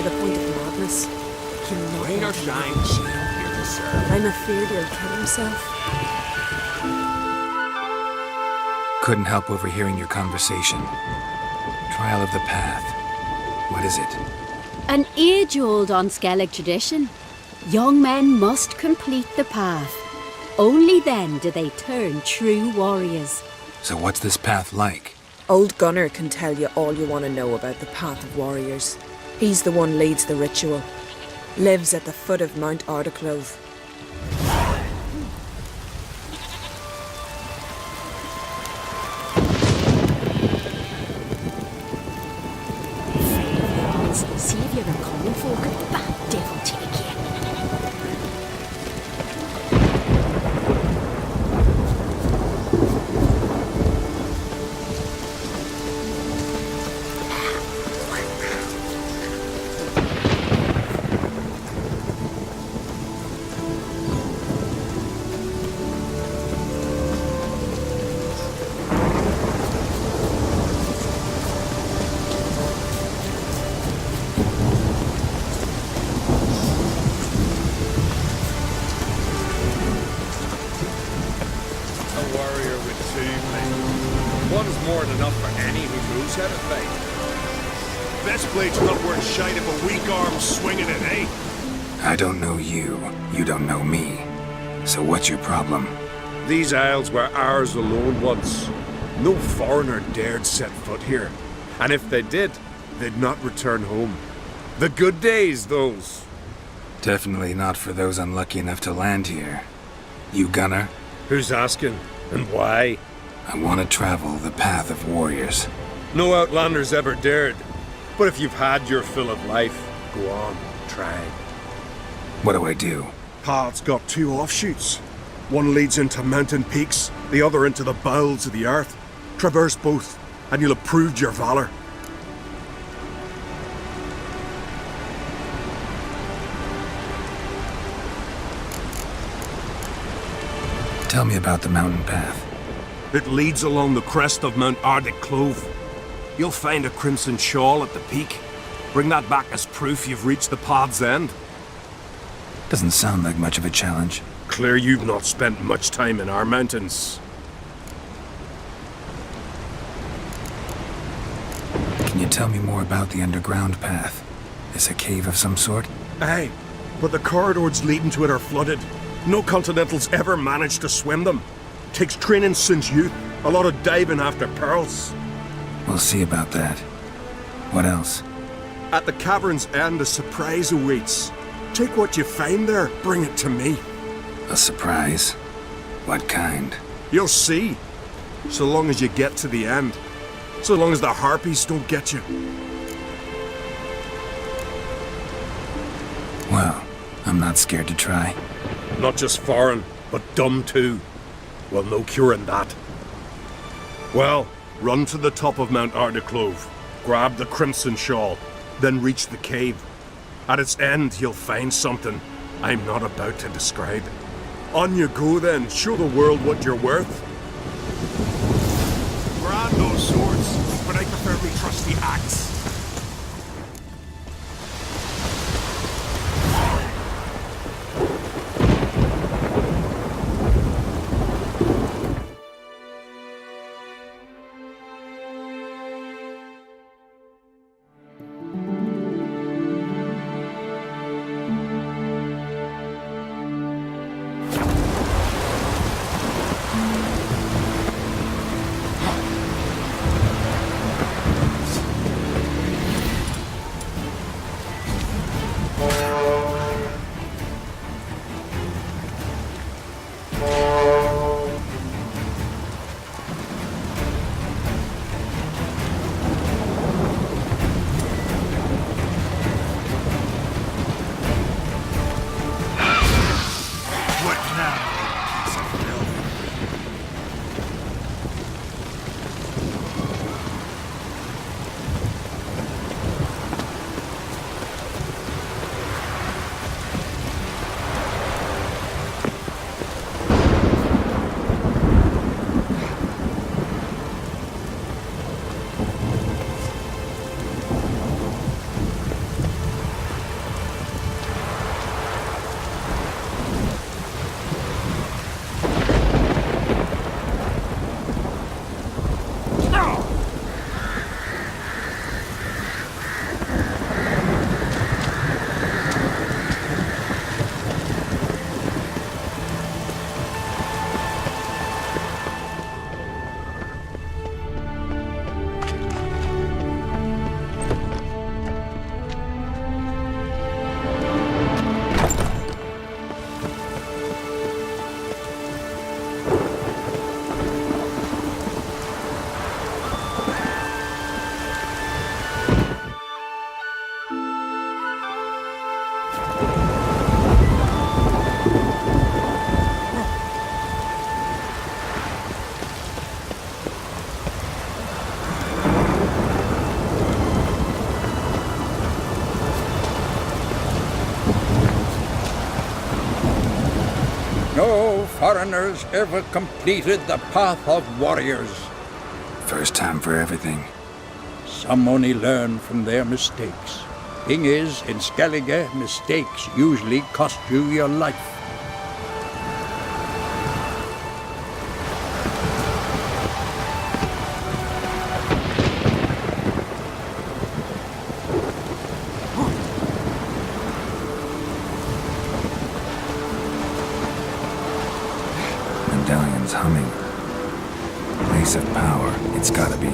the point of madness. Rain or shine, she'll here to serve. I'm afraid he'll kill himself. Couldn't help overhearing your conversation. Trial of the Path. What is it? An age-old Onskellig tradition. Young men must complete the path. Only then do they turn true warriors. So what's this path like? Old Gunnar can tell you all you want to know about the Path of Warriors. He's the one leads the ritual. Lives at the foot of Mount Ardaclove. See if you're a common folk, that devil take you. Blade's not worth shite if a weak arm's swinging it, eh? I don't know you. You don't know me. So what's your problem? These isles were ours alone once. No foreigner dared set foot here. And if they did, they'd not return home. The good days, those. Definitely not for those unlucky enough to land here. You Gunnar? Who's asking? And why? I want to travel the Path of Warriors. No outlanders ever dared. But if you've had your fill of life, go on, try. What do I do? Path's got two offshoots. One leads into mountain peaks, the other into the bowels of the earth. Traverse both, and you'll have proved your valor. Tell me about the mountain path. It leads along the crest of Mount Ardaclove. You'll find a crimson shawl at the peak. Bring that back as proof you've reached the path's end. Doesn't sound like much of a challenge. Clear you've not spent much time in our mountains. Can you tell me more about the underground path? Is a cave of some sort? Aye, but the corridors leading to it are flooded. No Continentals ever managed to swim them. Takes training since youth, a lot of diving after pearls. We'll see about that. What else? At the cavern's end, a surprise awaits. Take what you find there, bring it to me. A surprise? What kind? You'll see. So long as you get to the end. So long as the harpies don't get you. Well, I'm not scared to try. Not just foreign, but dumb too. Well, no curing that. Well, run to the top of Mount Ardaclove, grab the crimson shawl, then reach the cave. At its end, you'll find something I'm not about to describe. On you go then, show the world what you're worth. Grab those swords, but I prefer me trusty axe. foreigners ever completed the path of warriors. First time for everything. Some only learn from their mistakes. Thing is, in Skellige, mistakes usually cost you your life. Medallion's humming. Place of power, it's gotta be.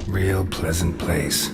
Real pleasant place.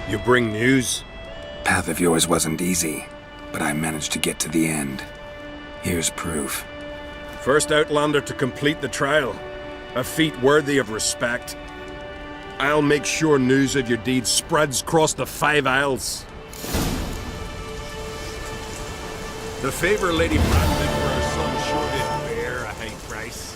You bring news? Path of yours wasn't easy, but I managed to get to the end. Here's proof. First Outlander to complete the trial. A feat worthy of respect. I'll make sure news of your deeds spreads across the 5 Isles. The favor Lady Bradley for her son sure did bear a high price.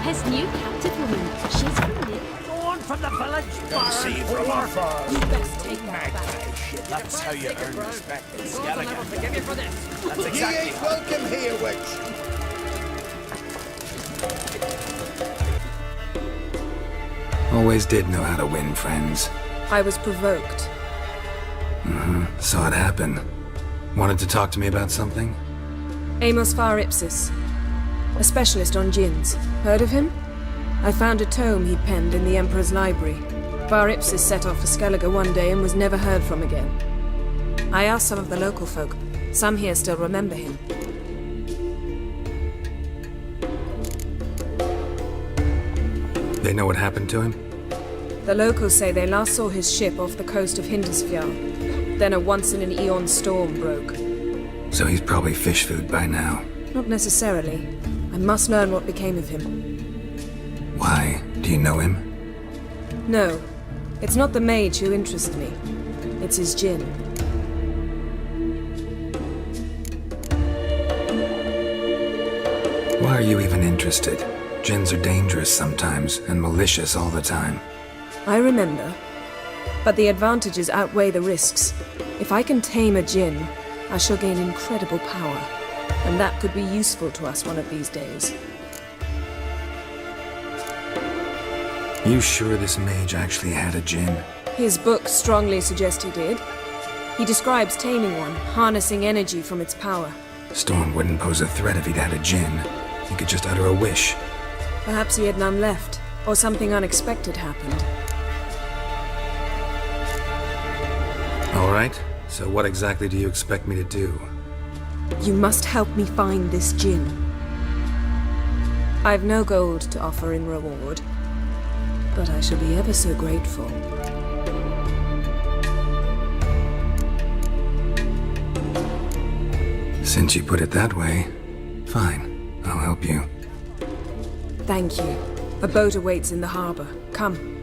His new captive woman, she's from Nick. Born from the village, See from afar. You best take that back. That's how you earn respect in I'll Skellige. forgive you for this. That's Ye exactly ain't welcome here, witch. Always did know how to win friends. I was provoked. Saw it happen. Wanted to talk to me about something? Amos Firebase, a specialist on djinns. Heard of him? I found a tome he'd penned in the Emperor's library. Firebase set off for Skellige one day and was never heard from again. I asked some of the local folk. Some here still remember him. They know what happened to him? The locals say they last saw his ship off the coast of Hindisfjall. Then a once-in-an-eon storm broke. So he's probably fish food by now. Not necessarily. I must learn what became of him. Why? Do you know him? No, it's not the mage who interests me. It's his djinn. Why are you even interested? Djinns are dangerous sometimes, and malicious all the time. I remember. But the advantages outweigh the risks. If I can tame a djinn, I shall gain incredible power. And that could be useful to us one of these days. You sure this mage actually had a djinn? His books strongly suggest he did. He describes taming one, harnessing energy from its power. Storm wouldn't pose a threat if he'd had a djinn. He could just utter a wish. Perhaps he had none left, or something unexpected happened. All right, so what exactly do you expect me to do? You must help me find this djinn. I've no gold to offer in reward, but I shall be ever so grateful. Since you put it that way, fine, I'll help you. Thank you. A boat awaits in the harbor. Come.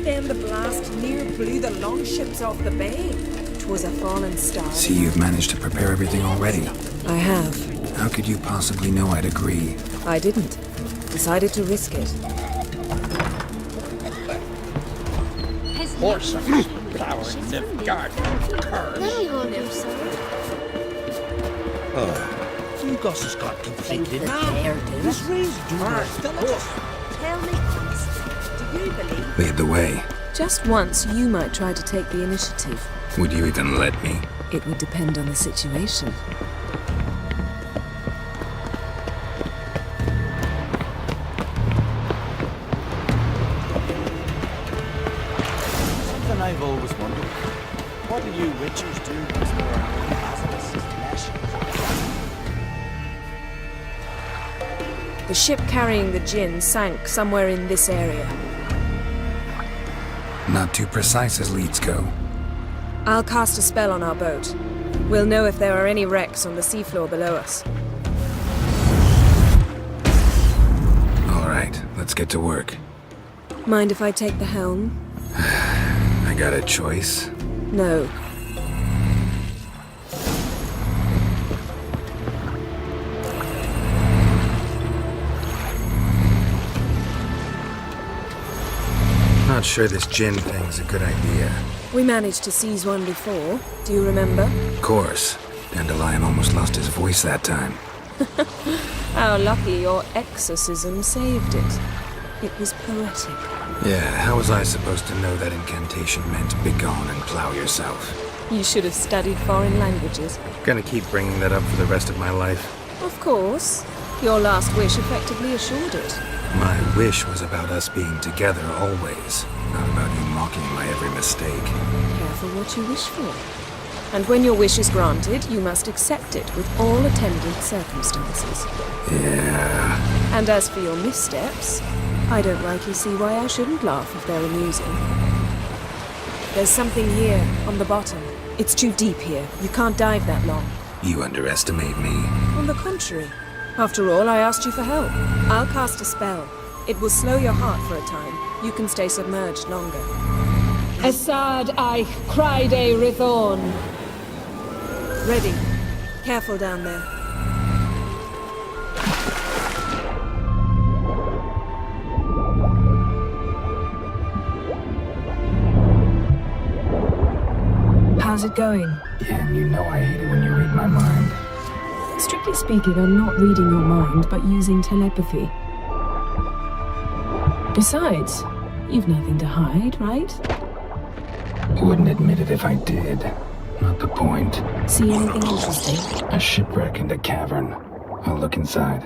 Then the blast near blew the longships off the bay. 'Twas a fallen star. See, you've managed to prepare everything already. I have. How could you possibly know I'd agree? I didn't. Decided to risk it. Horses plowing the garden. Cars. That'll hold him, sir. You guys has got completely mad. There, This rain's doing Tell me honestly, do you believe? Lead the way. Just once, you might try to take the initiative. Would you even let me? It would depend on the situation. Something I've always wondered. What do you witchers do once more basilisks flesh? The ship carrying the gin sank somewhere in this area. Not too precise as leads go. I'll cast a spell on our boat. We'll know if there are any wrecks on the seafloor below us. All right, let's get to work. Mind if I take the helm? I got a choice. No. Not sure this gin thing's a good idea. We managed to seize one before. Do you remember? Of course. Dandelion almost lost his voice that time. How lucky your exorcism saved it. It was poetic. Yeah, how was I supposed to know that incantation meant begone and plow yourself? You should have studied foreign languages. Gonna keep bringing that up for the rest of my life. Of course. Your last wish effectively assured it. My wish was about us being together always, not about you mocking my every mistake. Careful what you wish for. And when your wish is granted, you must accept it with all attendant circumstances. Yeah. And as for your missteps, I don't rightly see why I shouldn't laugh if they're amusing. There's something here, on the bottom. It's too deep here. You can't dive that long. You underestimate me. On the contrary. After all, I asked you for help. I'll cast a spell. It will slow your heart for a time. You can stay submerged longer. Esad Eich Cride Rithorn. Ready. Careful down there. How's it going? Yeah, and you know I hate it when you read my mind. Strictly speaking, I'm not reading your mind, but using telepathy. Besides, you've nothing to hide, right? Wouldn't admit it if I did. Not the point. See anything interesting? A shipwreck and a cavern. I'll look inside.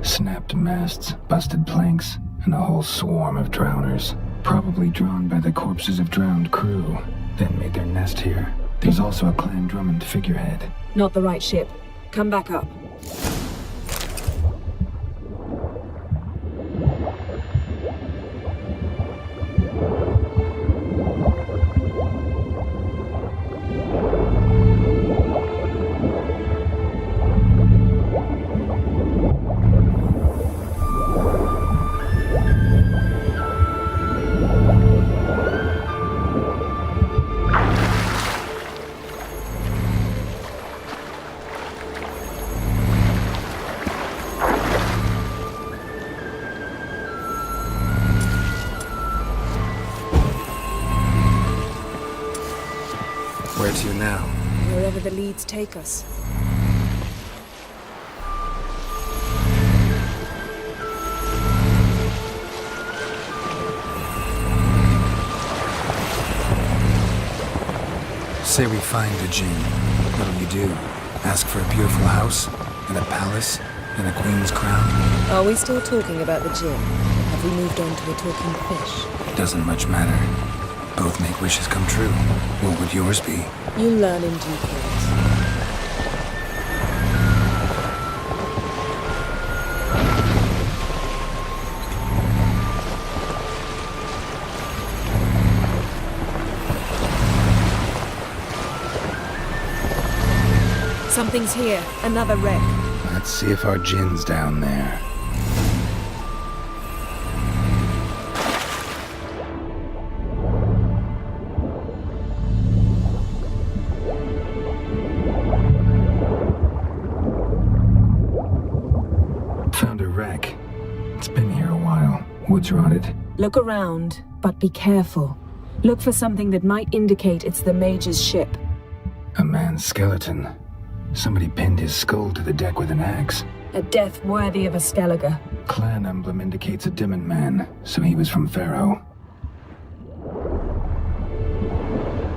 Snapped masts, busted planks, and a whole swarm of drowners. Probably drawn by the corpses of drowned crew, then made their nest here. There's also a Clan Drummond figurehead. Not the right ship. Come back up. Where to now? Wherever the leads take us. Say we find a djinn. What'll you do? Ask for a beautiful house? And a palace? And a queen's crown? Are we still talking about the djinn? Have we moved on to a talking fish? Doesn't much matter. Both make wishes come true. What would yours be? You'll learn in due course. Something's here. Another wreck. Let's see if our Jin's down there. Found a wreck. It's been here a while. Wood's rotted. Look around, but be careful. Look for something that might indicate it's the Mage's ship. A man's skeleton. Somebody pinned his skull to the deck with an axe. A death worthy of a Skellige. Clan emblem indicates a Dimmen man, so he was from Pharaoh.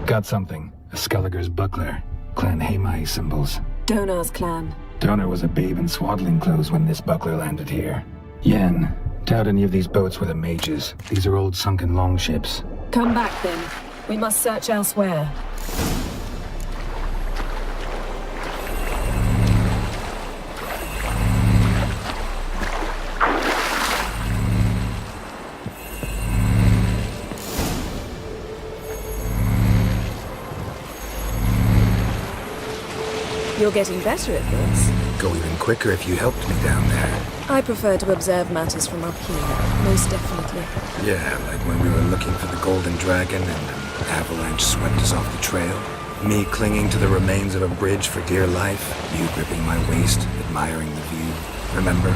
Got something. A Skellige's buckler. Clan Hamai symbols. Donar's clan. Donar was a babe in swaddling clothes when this buckler landed here. Yen, doubt any of these boats were the Mage's. These are old sunken longships. Come back then. We must search elsewhere. You're getting better at this. Go even quicker if you helped me down there. I prefer to observe matters from up here, most definitely. Yeah, like when we were looking for the Golden Dragon and an avalanche swept us off the trail. Me clinging to the remains of a bridge for dear life. You gripping my waist, admiring the view. Remember?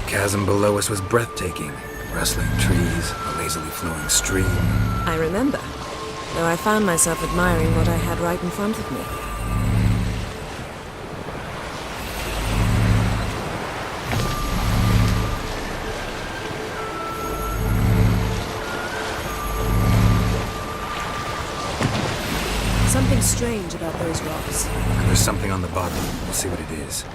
Chasm below us was breathtaking. Rustling trees, a lazily flowing stream. I remember, though I found myself admiring what I had right in front of me. Something strange about those rocks. And there's something on the bottom. We'll see what it is.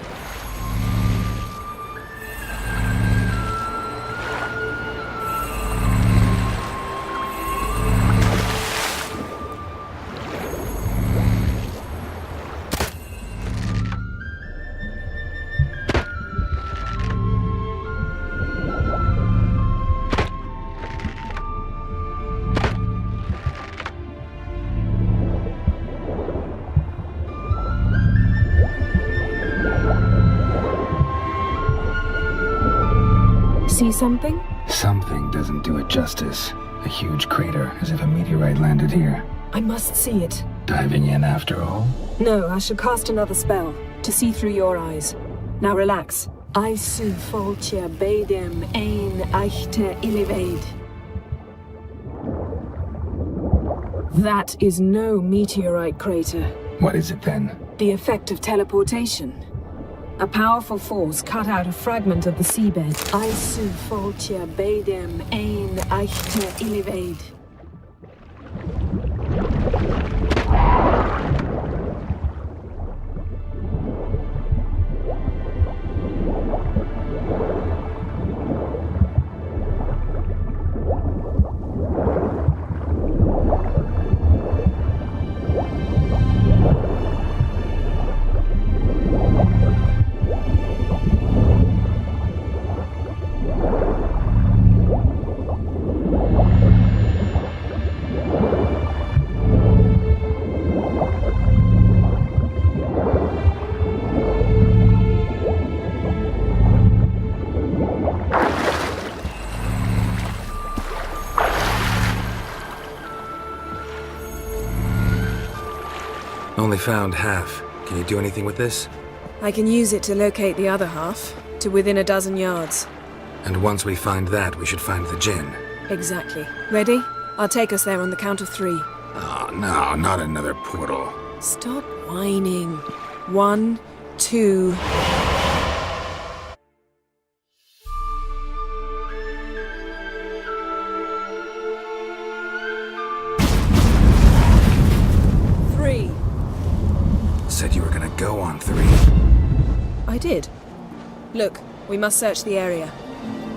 See something? Something doesn't do it justice. A huge crater, as if a meteorite landed here. I must see it. Diving in after all? No, I should cast another spell, to see through your eyes. Now relax. Aisu foltja beidem ein eichte iliveid. That is no meteorite crater. What is it then? The effect of teleportation. A powerful force cut out a fragment of the seabed. Aisu foltja beidem ein eichte iliveid. Only found half. Can you do anything with this? I can use it to locate the other half, to within a dozen yards. And once we find that, we should find the Jinn. Exactly. Ready? I'll take us there on the count of 3. Oh, no, not another portal. Stop whining. 1, 2... Said you were gonna go on 3. I did. Look, we must search the area.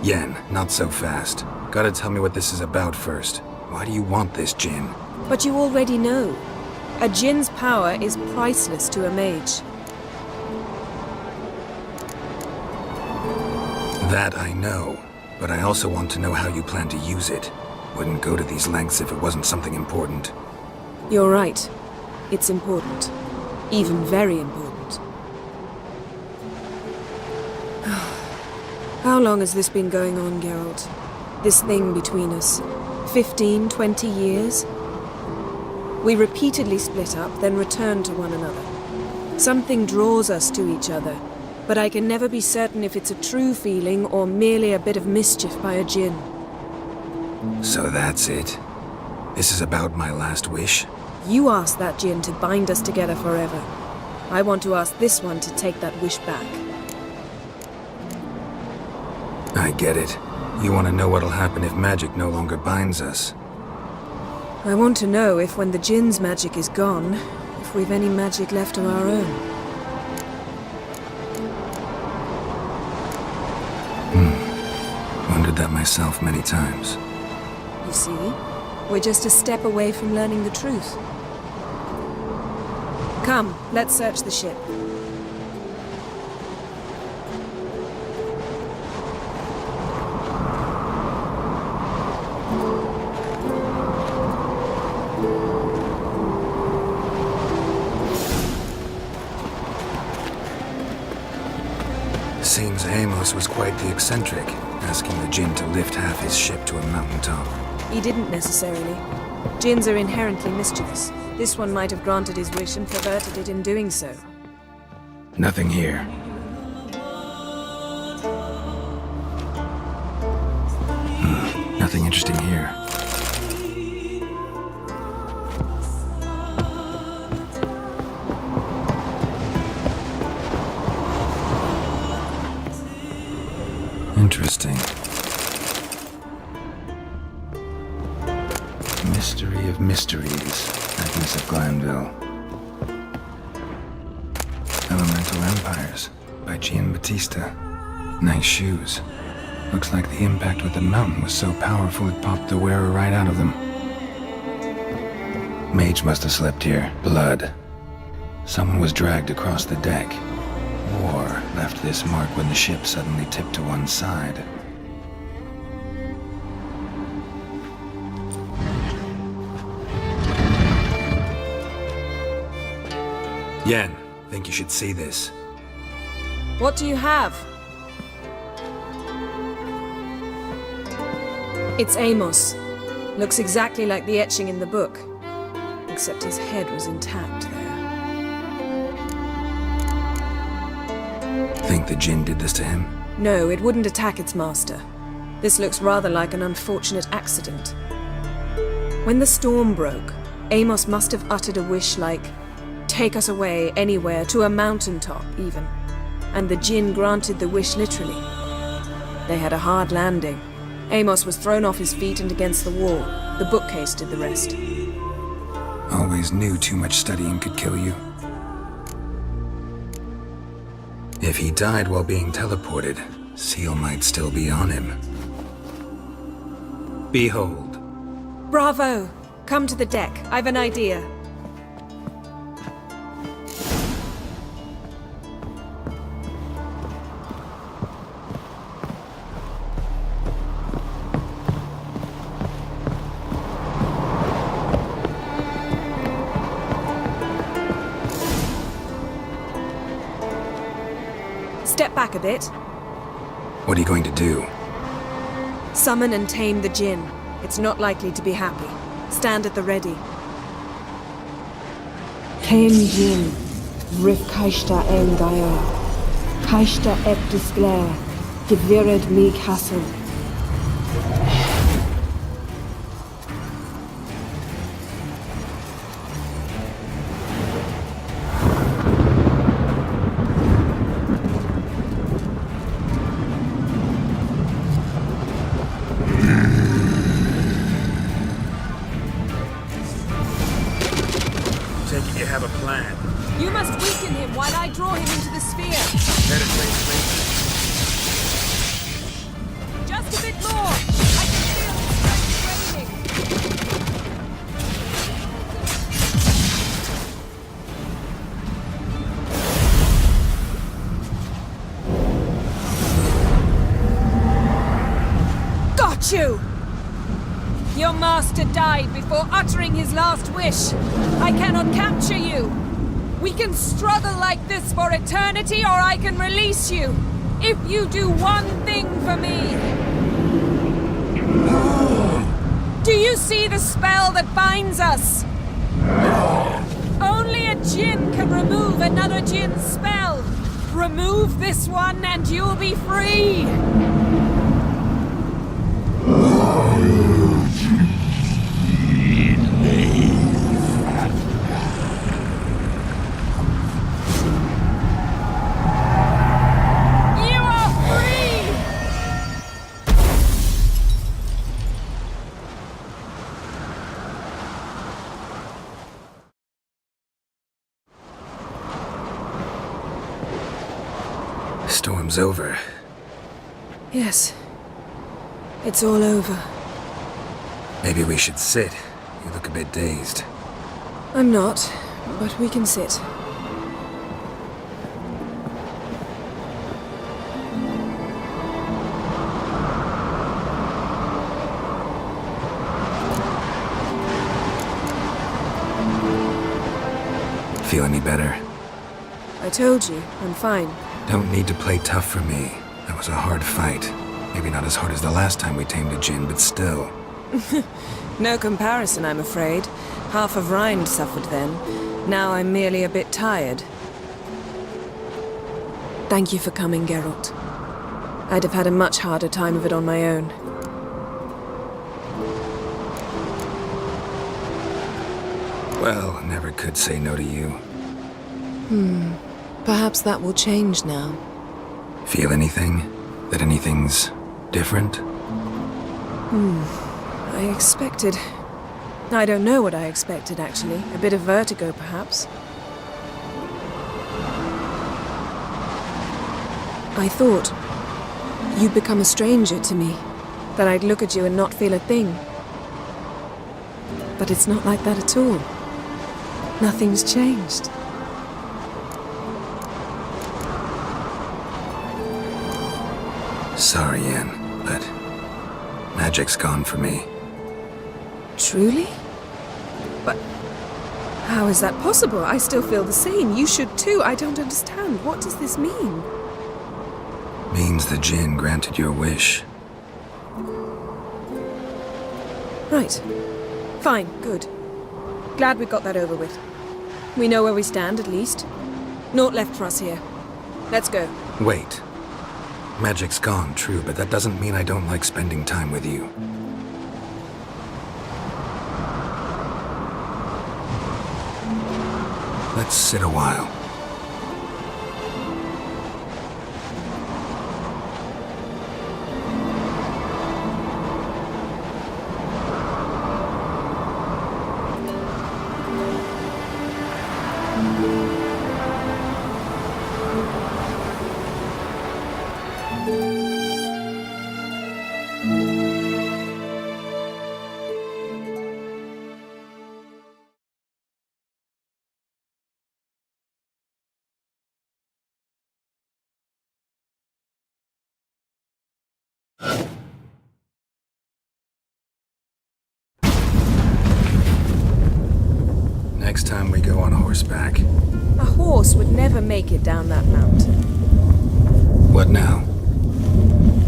Yen, not so fast. Gotta tell me what this is about first. Why do you want this Jinn? But you already know. A Jinn's power is priceless to a mage. That I know, but I also want to know how you plan to use it. Wouldn't go to these lengths if it wasn't something important. You're right. It's important. Even very important. How long has this been going on, Geralt? This thing between us? 15, 20 years? We repeatedly split up, then returned to one another. Something draws us to each other, but I can never be certain if it's a true feeling or merely a bit of mischief by a djinn. So that's it. This is about my last wish? You asked that djinn to bind us together forever. I want to ask this one to take that wish back. I get it. You want to know what'll happen if magic no longer binds us. I want to know if when the djinn's magic is gone, if we've any magic left of our own. Wondered that myself many times. You see? We're just a step away from learning the truth. Come, let's search the ship. Seems Amos was quite the eccentric, asking the djinn to lift half his ship to a mountaintop. He didn't necessarily. Djinns are inherently mischievous. This one might have granted his wish and perverted it in doing so. Nothing here. Nothing interesting here. Interesting. Mystery of Mysteries, Agnes of Glanville. Elemental Empires, by Giambattista. Nice shoes. Looks like the impact with the mountain was so powerful it popped the wearer right out of them. Mage must have slept here. Blood. Someone was dragged across the deck. War left this mark when the ship suddenly tipped to one side. Yen, think you should see this. What do you have? It's Amos. Looks exactly like the etching in the book. Except his head was intact there. Think the djinn did this to him? No, it wouldn't attack its master. This looks rather like an unfortunate accident. When the storm broke, Amos must have uttered a wish like, "Take us away, anywhere, to a mountaintop, even." And the djinn granted the wish literally. They had a hard landing. Amos was thrown off his feet and against the wall. The bookcase did the rest. Always knew too much studying could kill you. If he died while being teleported, Seal might still be on him. Behold. Bravo! Come to the deck. I've an idea. Step back a bit. What are you going to do? Summon and tame the djinn. It's not likely to be happy. Stand at the ready. Tame djinn. Rif kaishta engaya. Kaishta ep disglare. Gevired me castle. You have a plan. You must weaken him while I draw him into the sphere. Just a bit more. I can feel his strength waning. Got you! Your master died before uttering his last wish. I cannot capture you. We can struggle like this for eternity, or I can release you. if you do one thing for me. Do you see the spell that binds us? Only a djinn can remove another djinn's spell. Remove this one and you'll be free. Storm's over. Yes. It's all over. Maybe we should sit. You look a bit dazed. I'm not, but we can sit. Feel any better? I told you, I'm fine. Don't need to play tough for me. That was a hard fight. Maybe not as hard as the last time we tamed a djinn, but still. No comparison, I'm afraid. Half of Rind suffered then. Now I'm merely a bit tired. Thank you for coming, Geralt. I'd have had a much harder time of it on my own. Well, never could say no to you. Perhaps that will change now. Feel anything? That anything's different? I expected... I don't know what I expected, actually. A bit of vertigo, perhaps. I thought you'd become a stranger to me. That I'd look at you and not feel a thing. But it's not like that at all. Nothing's changed. Sorry, Yen, but magic's gone for me. Truly? But how is that possible? I still feel the same. You should too. I don't understand. What does this mean? Means the djinn granted your wish. Right. Fine. Good. Glad we got that over with. We know where we stand, at least. Naught left for us here. Let's go. Wait. Magic's gone, true, but that doesn't mean I don't like spending time with you. Let's sit a while. Next time we go on horseback. A horse would never make it down that mountain. What now?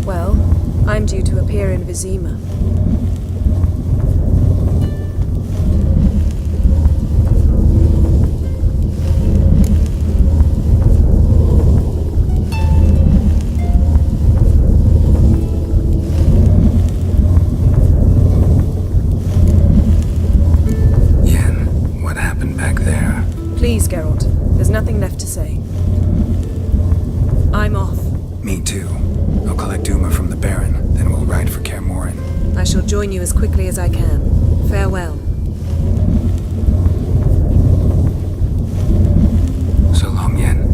Well, I'm due to appear in Vizima. Please, Geralt. There's nothing left to say. I'm off. Me too. I'll collect Uma from the Baron, then we'll ride for Kaer Morhen. I shall join you as quickly as I can. Farewell. So long, Yen.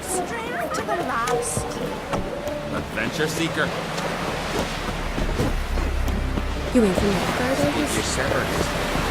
Straight to the last. Adventure seeker. You ain't from that guard, Your separatist.